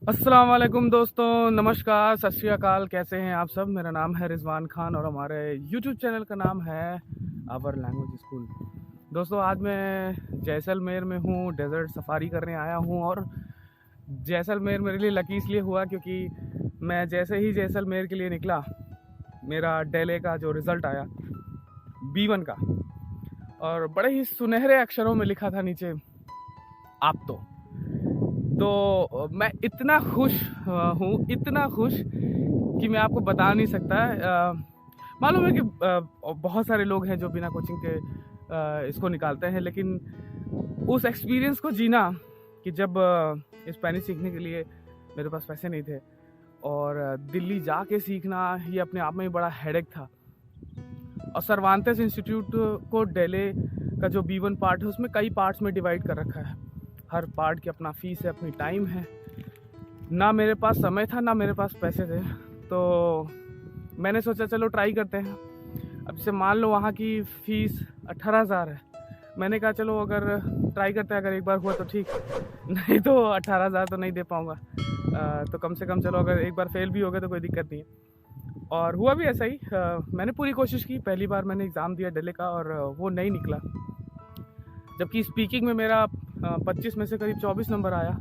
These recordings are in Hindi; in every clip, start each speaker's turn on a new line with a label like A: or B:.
A: अस्सलाम वालेकुम दोस्तों, नमस्कार, सत श्री अकाल। कैसे हैं आप सब? मेरा नाम है रिजवान खान और हमारे यूट्यूब चैनल का नाम है आवर लैंग्वेज स्कूल। दोस्तों, आज मैं जैसलमेर में हूँ, डेजर्ट सफारी करने आया हूँ। और जैसलमेर मेरे लिए लकी इसलिए हुआ क्योंकि मैं जैसे ही जैसलमेर के लिए निकला, मेरा डेले का जो रिज़ल्ट आया B1 का, और बड़े ही सुनहरे अक्षरों में लिखा था नीचे, आप तो मैं इतना खुश हूँ, इतना खुश कि मैं आपको बता नहीं सकता। मालूम है कि बहुत सारे लोग हैं जो बिना कोचिंग के इसको निकालते हैं, लेकिन उस एक्सपीरियंस को जीना कि जब स्पेनिश सीखने के लिए मेरे पास पैसे नहीं थे और दिल्ली जाके सीखना, ये अपने आप में ही बड़ा हेडेक था। और सर्वांतेस इंस्टीट्यूट को डेले का जो B1 पार्ट है उसमें कई पार्ट्स में डिवाइड कर रखा है। हर पार्ट की अपना फीस है, अपनी टाइम है। ना मेरे पास समय था, ना मेरे पास पैसे थे, तो मैंने सोचा चलो ट्राई करते हैं। अब जैसे मान लो वहाँ की फ़ीस 18,000 है। मैंने कहा चलो अगर ट्राई करते हैं, अगर एक बार हुआ तो ठीक, नहीं तो 18,000 तो नहीं दे पाऊँगा। तो कम से कम चलो अगर एक बार फेल भी हो गया तो कोई दिक्कत नहीं है। और हुआ भी ऐसा ही। मैंने पूरी कोशिश की। पहली बार मैंने एग्ज़ाम दिया डेले का और वो नहीं निकला, जबकि स्पीकिंग में मेरा 25 में से करीब 24 नंबर आया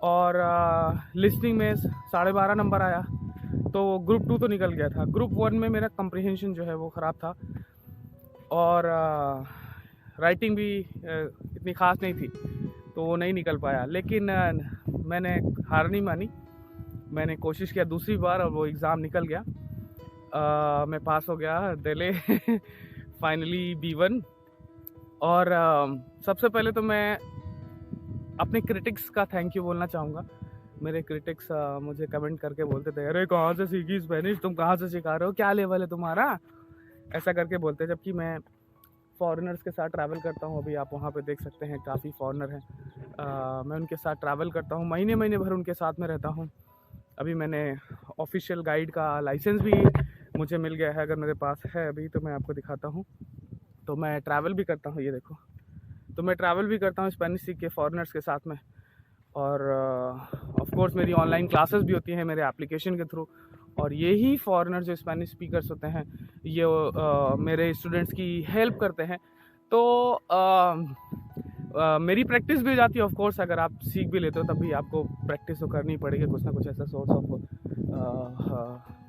A: और लिसनिंग में 12.5 नंबर आया। तो ग्रुप 2 तो निकल गया था। ग्रुप 1 में मेरा कंप्रीहेंशन जो है वो ख़राब था और राइटिंग भी इतनी ख़ास नहीं थी, तो वो नहीं निकल पाया। लेकिन मैंने हार नहीं मानी, मैंने कोशिश किया दूसरी बार और वो एग्ज़ाम निकल गया। मैं पास हो गया डेले फाइनली B1। और सबसे पहले तो मैं अपने क्रिटिक्स का थैंक यू बोलना चाहूँगा। मेरे क्रिटिक्स मुझे कमेंट करके बोलते थे, अरे कहाँ से सीखी स्पेनिश, तुम कहाँ से सिखा रहे हो, क्या लेवल है तुम्हारा, ऐसा करके बोलते। जबकि मैं फॉरेनर्स के साथ ट्रैवल करता हूँ। अभी आप वहाँ पे देख सकते हैं काफ़ी फॉरेनर हैं। मैं उनके साथ ट्रैवल करता हूँ, महीने महीने भर उनके साथ में रहता हूँ। अभी मैंने ऑफिशियल गाइड का लाइसेंस भी मुझे मिल गया है, अगर मेरे पास है अभी तो मैं आपको दिखाता हूँ। तो मैं ट्रैवल भी करता हूँ, ये देखो। तो मैं ट्रैवल भी करता हूँ स्पेनिश सीख के फॉरेनर्स के साथ में। और ऑफ कोर्स मेरी ऑनलाइन क्लासेस भी होती हैं मेरे एप्लीकेशन के थ्रू। और यही फॉरेनर जो स्पेनिश स्पीकर्स होते हैं, ये मेरे स्टूडेंट्स की हेल्प करते हैं। तो मेरी प्रैक्टिस भी हो जाती है। ऑफ कोर्स अगर आप सीख भी लेते हो तब भी आपको प्रैक्टिस तो करनी पड़ेगी। कुछ ना कुछ ऐसा सोर्स ऑफ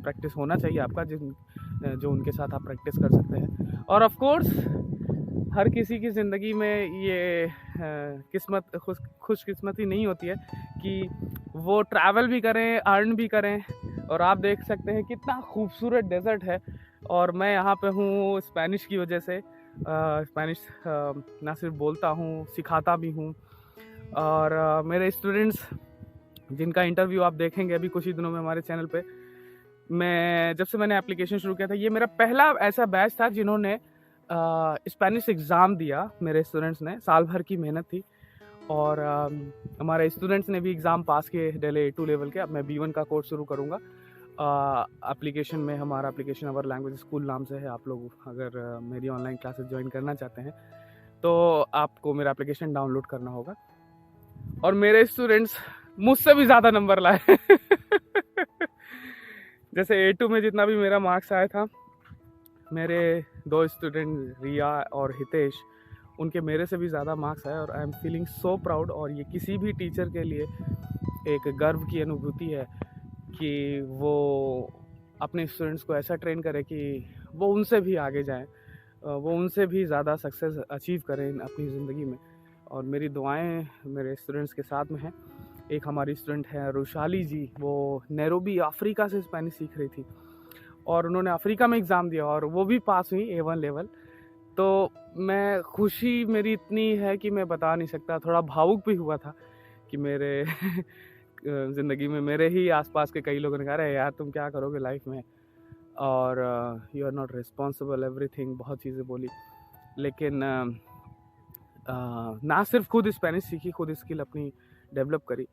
A: प्रैक्टिस होना चाहिए आपका जो उनके साथ आप प्रैक्टिस कर सकते हैं। और ऑफ कोर्स हर किसी की ज़िंदगी में ये किस्मत खुशकिस्मती नहीं होती है कि वो ट्रैवल भी करें, अर्न भी करें। और आप देख सकते हैं कितना खूबसूरत डेजर्ट है और मैं यहाँ पे हूँ स्पेनिश की वजह से। स्पेनिश ना सिर्फ बोलता हूँ, सिखाता भी हूँ। और मेरे स्टूडेंट्स जिनका इंटरव्यू आप देखेंगे अभी कुछ ही दिनों में हमारे चैनल पे, मैं जब से मैंने एप्लीकेशन शुरू किया था, ये मेरा पहला ऐसा बैच था जिन्होंने स्पेनिश एग्ज़ाम दिया। मेरे स्टूडेंट्स ने साल भर की मेहनत थी और हमारे स्टूडेंट्स ने भी एग्ज़ाम पास किए डेले A2 लेवल के। अब मैं B1 का कोर्स शुरू करूँगा। एप्लीकेशन में हमारा एप्लीकेशन आवर लैंग्वेज स्कूल नाम से है। आप लोग अगर मेरी ऑनलाइन क्लासेस ज्वाइन करना चाहते हैं तो आपको मेरा एप्लीकेशन डाउनलोड करना होगा। और मेरे स्टूडेंट्स मुझसे भी ज़्यादा नंबर लाए जैसे A2 में जितना भी मेरा मार्क्स आया था, मेरे 2 स्टूडेंट रिया और हितेश, उनके मेरे से भी ज़्यादा मार्क्स आए। और I am feeling so proud. और ये किसी भी टीचर के लिए एक गर्व की अनुभूति है कि वो अपने स्टूडेंट्स को ऐसा ट्रेन करे कि वो उनसे भी आगे जाएं, वो उनसे भी ज़्यादा सक्सेस अचीव करें अपनी ज़िंदगी में। और मेरी दुआएं मेरे स्टूडेंट्स के साथ में हैं। एक हमारी स्टूडेंट है रुशाली जी, वो नैरोबी अफ्रीका से स्पेनिश सीख रही थी और उन्होंने अफ्रीका में एग्ज़ाम दिया और वो भी पास हुई A1 लेवल। तो मैं खुशी मेरी इतनी है कि मैं बता नहीं सकता। थोड़ा भावुक भी हुआ था कि मेरे ज़िंदगी में मेरे ही आसपास के कई लोगों ने कहा, अरे यार तुम क्या करोगे लाइफ में, और you are not responsible everything, बहुत चीज़ें बोली। लेकिन ना सिर्फ खुद स्पेनिश सीखी, खुद स्किल अपनी डेवलप करी,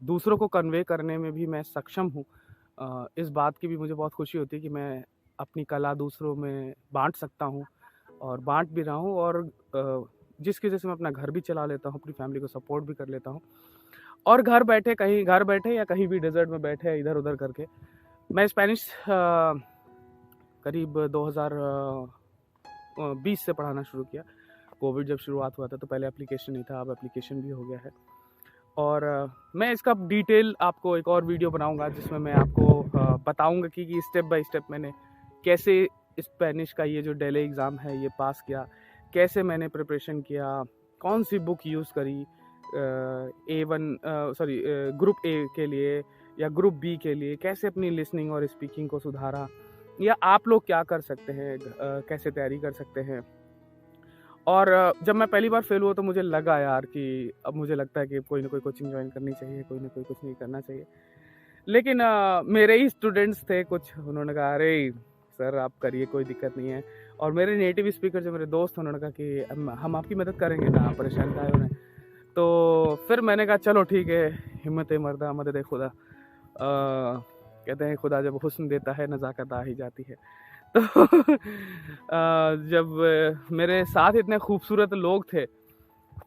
A: दूसरों को कन्वे करने में भी मैं सक्षम हूँ। इस बात की भी मुझे बहुत खुशी होती है कि मैं अपनी कला दूसरों में बांट सकता हूँ और बांट भी रहा हूँ। और जिसकी वजह से मैं अपना घर भी चला लेता हूँ, अपनी फैमिली को सपोर्ट भी कर लेता हूँ। और घर बैठे या कहीं भी डेजर्ट में बैठे इधर उधर करके मैं स्पेनिश करीब 2020 से पढ़ाना शुरू किया। कोविड जब शुरुआत हुआ था तो पहले एप्लीकेशन नहीं था, अब एप्लीकेशन भी हो गया है। और मैं इसका डिटेल आपको एक और वीडियो बनाऊंगा जिसमें मैं आपको बताऊंगा कि स्टेप बाय स्टेप मैंने कैसे स्पेनिश का ये जो डेली एग्ज़ाम है ये पास किया, कैसे मैंने प्रिपरेशन किया, कौन सी बुक यूज़ करी ग्रुप ए के लिए या ग्रुप बी के लिए, कैसे अपनी लिसनिंग और स्पीकिंग को सुधारा, या आप लोग क्या कर सकते हैं, कैसे तैयारी कर सकते हैं। और जब मैं पहली बार फेल हुआ तो मुझे लगा यार कि अब मुझे लगता है कि कोई ना कोई कोचिंग ज्वाइन करनी चाहिए, कोई ना कोई कुछ नहीं करना चाहिए। लेकिन मेरे ही स्टूडेंट्स थे कुछ, उन्होंने कहा अरे सर आप करिए, कोई दिक्कत नहीं है। और मेरे नेटिव स्पीकर जो मेरे दोस्त हैं उन्होंने कहा कि हम आपकी मदद करेंगे ना, आप परेशान का है उन्हें। तो फिर मैंने कहा चलो ठीक है, हिम्मत मर्दा मदद खुदा। कहते हैं खुदा जब हुस्न देता है नज़ाकत आ ही जाती है। तो जब मेरे साथ इतने खूबसूरत लोग थे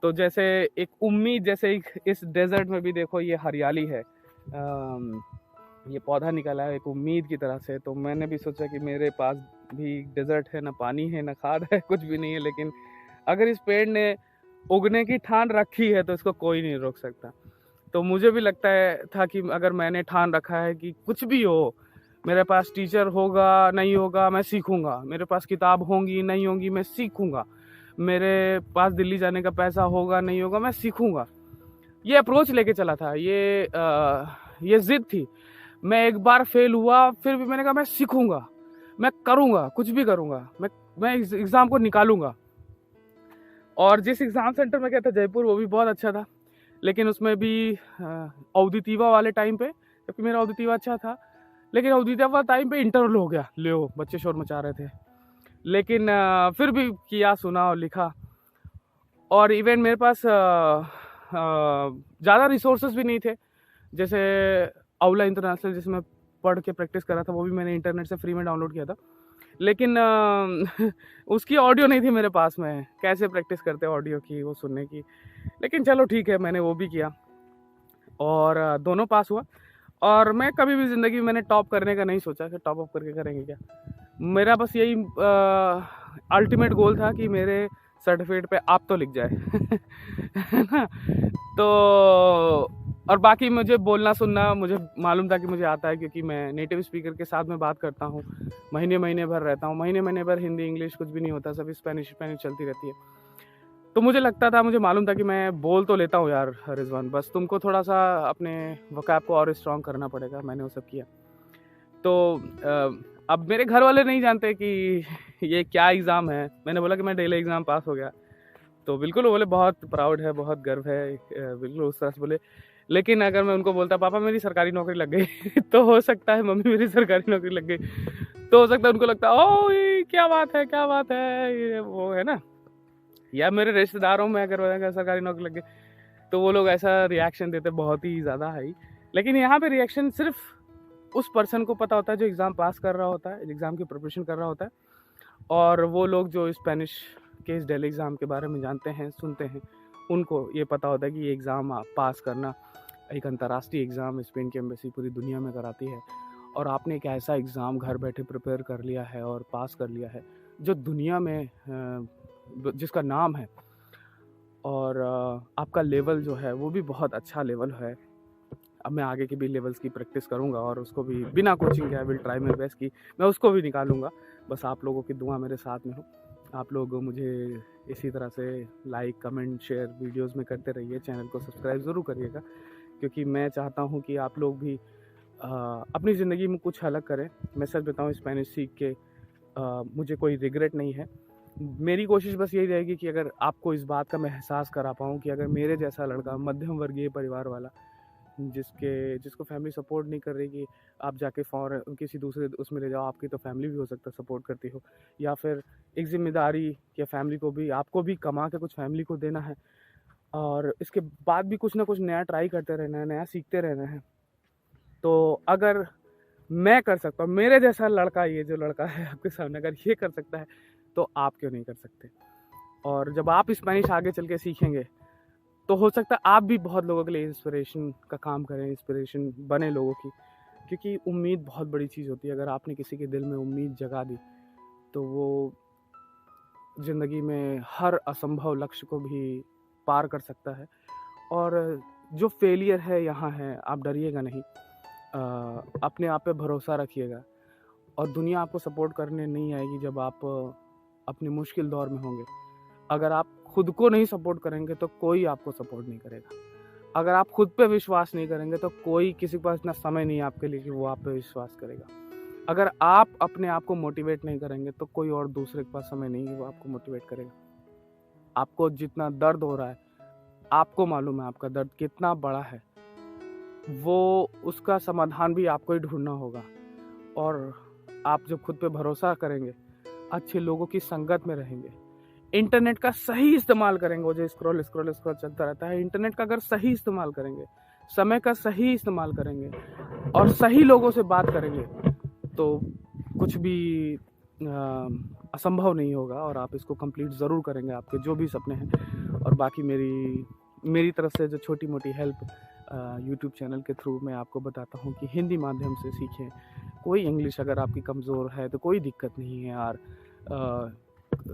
A: तो जैसे एक उम्मीद, जैसे इस डेजर्ट में भी देखो ये हरियाली है, ये पौधा निकला है एक उम्मीद की तरह से। तो मैंने भी सोचा कि मेरे पास भी डेजर्ट है, ना पानी है ना खाद है, कुछ भी नहीं है, लेकिन अगर इस पेड़ ने उगने की ठान रखी है तो इसको कोई नहीं रोक सकता। तो मुझे भी लगता था कि अगर मैंने ठान रखा है कि कुछ भी हो, मेरे पास टीचर होगा नहीं होगा मैं सीखूंगा, मेरे पास किताब होंगी नहीं होंगी मैं सीखूंगा, मेरे पास दिल्ली जाने का पैसा होगा नहीं होगा मैं सीखूंगा, ये अप्रोच लेके चला था। ये जिद थी। मैं एक बार फेल हुआ फिर भी मैंने कहा मैं सीखूंगा, मैं करूंगा, कुछ भी करूंगा, मैं इस एग्ज़ाम को निकालूंगा। और जिस एग्ज़ाम सेंटर में गया था जयपुर, वो भी बहुत अच्छा था, लेकिन उसमें भी औदितीवा वाले टाइम पे, जबकि मेरा औदितीवा अच्छा था, लेकिन औदितीवा टाइम पे इंटरवल हो गया, ले बच्चे शोर मचा रहे थे। लेकिन फिर भी किया, सुना और लिखा। और इवन मेरे पास ज़्यादा रिसोर्सेज भी नहीं थे, जैसे आउला इंटरनेशनल जिसमें पढ़ के प्रैक्टिस करा था वो भी मैंने इंटरनेट से फ्री में डाउनलोड किया था, लेकिन उसकी ऑडियो नहीं थी मेरे पास में, कैसे प्रैक्टिस करते ऑडियो की वो सुनने की। लेकिन चलो ठीक है, मैंने वो भी किया और दोनों पास हुआ। और मैं कभी भी ज़िंदगी में मैंने टॉप करने का नहीं सोचा कि टॉप अप करके करेंगे क्या। मेरा बस यही अल्टीमेट गोल था कि मेरे सर्टिफिकेट पे आप तो लिख जाए है ना। तो और बाकी मुझे बोलना सुनना मुझे मालूम था कि मुझे आता है, क्योंकि मैं नेटिव स्पीकर के साथ में बात करता हूँ, महीने भर रहता हूँ, महीने भर हिंदी इंग्लिश कुछ भी नहीं होता, सभी स्पेनिश चलती रहती है। तो मुझे लगता था, मुझे मालूम था कि मैं बोल तो लेता हूँ यार रिजवान, बस तुमको थोड़ा सा अपने वोकैब को और स्ट्रॉन्ग करना पड़ेगा। मैंने वो सब किया। तो अब मेरे घर वाले नहीं जानते कि ये क्या एग्ज़ाम है। मैंने बोला कि मैं डेली एग्ज़ाम पास हो गया, तो बिल्कुल वो बोले बहुत प्राउड है, बहुत गर्व है, बिल्कुल उस तरह से बोले। लेकिन अगर मैं उनको बोलता पापा मेरी सरकारी नौकरी लग गई तो हो सकता है मम्मी मेरी सरकारी नौकरी लग गई, तो हो सकता है उनको लगता ओ ये क्या बात है ये वो है ना। या मेरे रिश्तेदारों में अगर सरकारी नौकरी लग गई तो वो लोग ऐसा रिएक्शन देते बहुत ही ज़्यादा हाई। लेकिन यहाँ पे रिएक्शन सिर्फ उस पर्सन को पता होता है जो एग्ज़ाम पास कर रहा होता है, एग्ज़ाम की प्रिपरेशन कर रहा होता है, और वो लोग जो स्पेनिश के इस डेली एग्ज़ाम के बारे में जानते हैं, सुनते हैं, उनको ये पता होता है कि ये एग्ज़ाम पास करना एक अंतर्राष्ट्रीय एग्ज़ाम स्पेन की एम्बेसी पूरी दुनिया में कराती है, और आपने एक ऐसा एग्ज़ाम घर बैठे प्रिपेयर कर लिया है और पास कर लिया है जो दुनिया में जिसका नाम है, और आपका लेवल जो है वो भी बहुत अच्छा लेवल है। अब मैं आगे के भी लेवल्स की प्रैक्टिस करूंगा और उसको भी बिना कोचिंग के I will try my best की मैं उसको भी निकालूंगा। बस आप लोगों की दुआ मेरे साथ में हो। आप लोग मुझे इसी तरह से लाइक कमेंट शेयर वीडियोस में करते रहिए, चैनल को सब्सक्राइब ज़रूर करिएगा, क्योंकि मैं चाहता हूं कि आप लोग भी अपनी ज़िंदगी में कुछ अलग करें। मैं सच बताऊं, स्पेनिश सीख के मुझे कोई रिग्रेट नहीं है। मेरी कोशिश बस यही रहेगी कि अगर आपको इस बात का मैं एहसास करा पाऊँ कि अगर मेरे जैसा लड़का मध्यम वर्गीय परिवार वाला जिसको फैमिली सपोर्ट नहीं कर रही कि आप जाके फॉरेन किसी दूसरे उसमें ले जाओ, आपकी तो फैमिली भी हो सकता है सपोर्ट करती हो, या फिर एक जिम्मेदारी कि फैमिली को भी आपको भी कमा के कुछ फैमिली को देना है, और इसके बाद भी कुछ ना कुछ नया ट्राई करते रहना है, नया सीखते रहना है। तो अगर मैं कर सकता हूँ, मेरे जैसा लड़का, ये जो लड़का है आपके सामने, अगर ये कर सकता है तो आप क्यों नहीं कर सकते। और जब आप स्पेनिश आगे चल के सीखेंगे तो हो सकता है आप भी बहुत लोगों के लिए इंस्पिरेशन का काम करें, इंस्पिरेशन बने लोगों की, क्योंकि उम्मीद बहुत बड़ी चीज़ होती है। अगर आपने किसी के दिल में उम्मीद जगा दी तो वो ज़िंदगी में हर असंभव लक्ष्य को भी पार कर सकता है। और जो फेलियर है यहाँ है, आप डरिएगा नहीं, अपने आप पे भरोसा रखिएगा और दुनिया आपको सपोर्ट करने नहीं आएगी जब आप अपने मुश्किल दौर में होंगे। अगर आप खुद को नहीं सपोर्ट करेंगे तो कोई आपको सपोर्ट नहीं करेगा। अगर आप खुद पे विश्वास नहीं करेंगे तो कोई, किसी के पास इतना समय नहीं है आपके लिए कि वो आप पे विश्वास करेगा। अगर आप अपने आप को मोटिवेट नहीं करेंगे तो कोई और दूसरे के पास समय नहीं है वो आपको मोटिवेट करेगा। आपको जितना दर्द हो रहा है, आपको मालूम है आपका दर्द कितना बड़ा है, वो उसका समाधान भी आपको ही ढूंढना होगा। और आप जब खुद पे भरोसा करेंगे, अच्छे लोगों की संगत में रहेंगे, इंटरनेट का सही इस्तेमाल करेंगे, वो जो स्क्रॉल चलता रहता है, इंटरनेट का अगर सही इस्तेमाल करेंगे, समय का सही इस्तेमाल करेंगे और सही लोगों से बात करेंगे तो कुछ भी असंभव नहीं होगा और आप इसको कंप्लीट ज़रूर करेंगे, आपके जो भी सपने हैं। और बाकी मेरी तरफ से जो छोटी मोटी हेल्प यूट्यूब चैनल के थ्रू मैं आपको बताता हूँ कि हिंदी माध्यम से सीखें। कोई इंग्लिश अगर आपकी कमज़ोर है तो कोई दिक्कत नहीं है यार,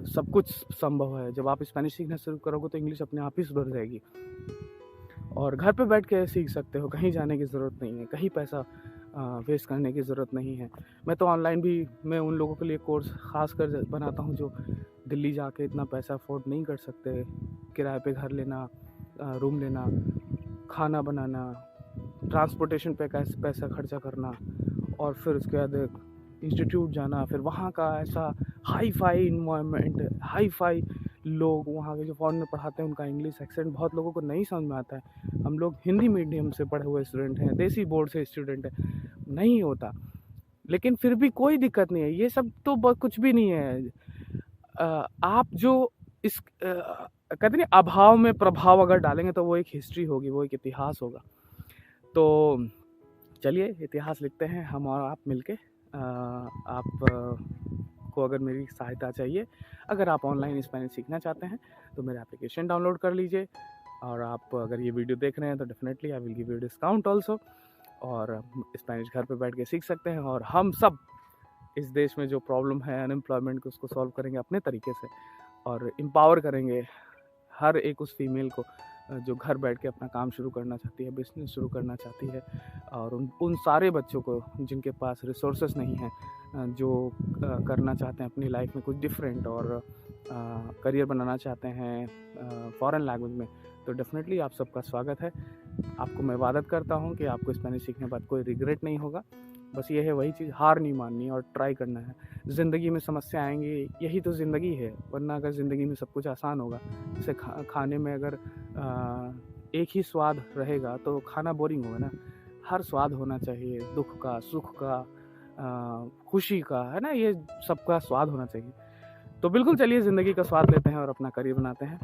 A: सब कुछ संभव है। जब आप स्पेनिश सीखना शुरू करोगे तो इंग्लिश अपने आप ही सुधर जाएगी और घर पे बैठ के सीख सकते हो, कहीं जाने की ज़रूरत नहीं है, कहीं पैसा वेस्ट करने की ज़रूरत नहीं है। मैं तो ऑनलाइन भी मैं उन लोगों के लिए कोर्स ख़ास कर बनाता हूँ जो दिल्ली जाके इतना पैसा अफोर्ड नहीं कर सकते, किराए पे घर लेना, रूम लेना, खाना बनाना, ट्रांसपोर्टेशन पे कैसे पैसा खर्चा करना और फिर उसके बाद इंस्टीट्यूट जाना, फिर वहाँ का ऐसा hi fi environment, hi fi लोग, वहाँ के जो फॉरेनर पढ़ाते हैं उनका इंग्लिश एक्सेंट बहुत लोगों को नहीं समझ में आता है। हम लोग हिंदी मीडियम से पढ़े हुए स्टूडेंट हैं, देसी बोर्ड से स्टूडेंट हैं, नहीं होता। लेकिन फिर भी कोई दिक्कत नहीं है, ये सब तो कुछ भी नहीं है। आप जो इस कहते नहीं अभाव में प्रभाव अगर डालेंगे तो वो एक हिस्ट्री होगी, वो एक इतिहास होगा। तो चलिए इतिहास लिखते हैं हम और आप मिलके। आप को अगर मेरी सहायता चाहिए, अगर आप ऑनलाइन स्पेनिश सीखना चाहते हैं तो मेरा एप्लीकेशन डाउनलोड कर लीजिए। और आप अगर ये वीडियो देख रहे हैं तो definitely I will give you discount also, और स्पेनिश घर पे बैठ के सीख सकते हैं। और हम सब इस देश में जो प्रॉब्लम है अनएम्प्लॉयमेंट को, उसको सॉल्व करेंगे अपने तरीके से और एम्पावर करेंगे हर एक उस फीमेल को जो घर बैठ के अपना काम शुरू करना चाहती है, बिजनेस शुरू करना चाहती है। और उन सारे बच्चों को जिनके पास रिसोर्सेस नहीं हैं, जो करना चाहते हैं अपनी लाइफ में कुछ डिफरेंट और करियर बनाना चाहते हैं फॉरेन लैंग्वेज में, तो डेफिनेटली आप सबका स्वागत है। आपको मैं वादा करता हूँ कि आपको स्पेनिश सीखने के बाद कोई रिग्रेट नहीं होगा। बस ये है वही चीज़, हार नहीं माननी और ट्राई करना है। ज़िंदगी में समस्या आएंगी, यही तो ज़िंदगी है, वरना अगर ज़िंदगी में सब कुछ आसान होगा, जैसे खाने में अगर एक ही स्वाद रहेगा तो खाना बोरिंग होगा ना। हर स्वाद होना चाहिए, दुख का, सुख का, खुशी का, है ना, ये सबका स्वाद होना चाहिए। तो बिल्कुल चलिए ज़िंदगी का स्वाद लेते हैं और अपना करियर बनाते हैं।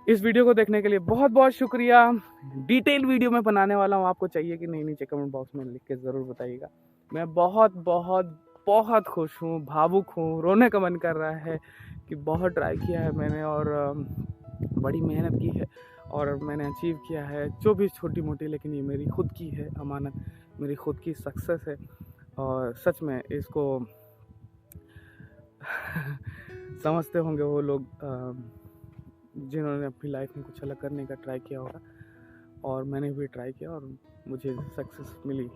A: इस वीडियो को देखने के लिए बहुत बहुत शुक्रिया। डिटेल वीडियो मैं बनाने वाला हूँ, आपको चाहिए कि नहीं नीचे कमेंट बॉक्स में लिख के ज़रूर बताइएगा। मैं बहुत बहुत बहुत खुश हूँ, भावुक हूँ, रोने का मन कर रहा है कि बहुत ट्राई किया है मैंने और बड़ी मेहनत की है और मैंने अचीव किया है, जो भी छोटी मोटी, लेकिन ये मेरी खुद की है अमानत, मेरी खुद की सक्सेस है। और सच में इसको समझते होंगे वो लोग जिन्होंने अपनी लाइफ में कुछ अलग करने का ट्राई किया होगा, और मैंने भी ट्राई किया और मुझे सक्सेस मिली।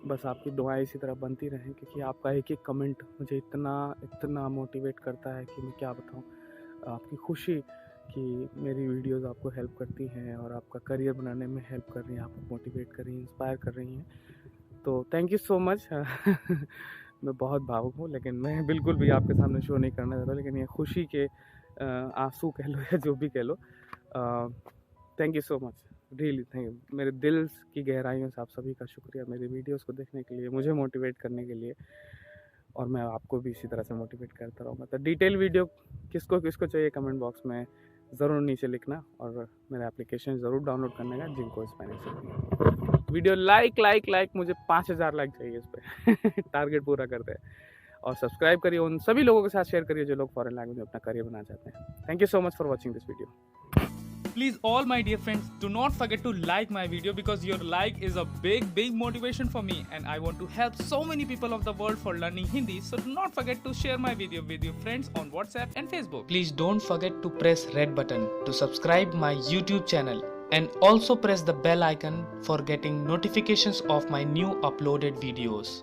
A: बस आपकी दुआएं इसी तरह बनती रहें, क्योंकि आपका एक एक कमेंट मुझे इतना मोटिवेट करता है कि मैं क्या बताऊं। आपकी खुशी कि मेरी वीडियोस आपको हेल्प करती हैं और आपका करियर बनाने में हेल्प कर रही हैं, आपको मोटिवेट कर रही हैं, इंस्पायर कर रही हैं, तो थैंक यू सो मच। मैं बहुत भावुक हूँ, लेकिन मैं बिल्कुल भी आपके सामने शो नहीं करना चाहता, लेकिन ये खुशी के आंसू कह लो या जो भी कह लो। Thank you so much, really thank you. मेरे दिल की गहराइयों से आप सभी का शुक्रिया मेरी वीडियोस को देखने के लिए, मुझे मोटिवेट करने के लिए, और मैं आपको भी इसी तरह से मोटिवेट करता रहूँगा। तो डिटेल वीडियो किसको किसको चाहिए कमेंट बॉक्स में ज़रूर नीचे लिखना, और मेरा एप्लीकेशन ज़रूर डाउनलोड करने का जिनको स्पेनिश सीखनी है। वीडियो लाइक मुझे 5000 लाइक चाहिए इस पर। टारगेट पूरा करते हैं। और सब्सक्राइब करिए, उन सभी लोगों के साथ शेयर करिए जो लोग फॉरेन लैंग्वेज में अपना करियर बनाना चाहते हैं। Thank you so much for watching this video.
B: Please, all my dear friends, do not forget to like my video because your like is a big motivation for me, and I want to help so many people of the world for learning Hindi. So do not forget to share my video with your friends on WhatsApp and Facebook. Please don't forget to press red button to subscribe my YouTube channel, and also press the bell icon for getting notifications of my new uploaded videos.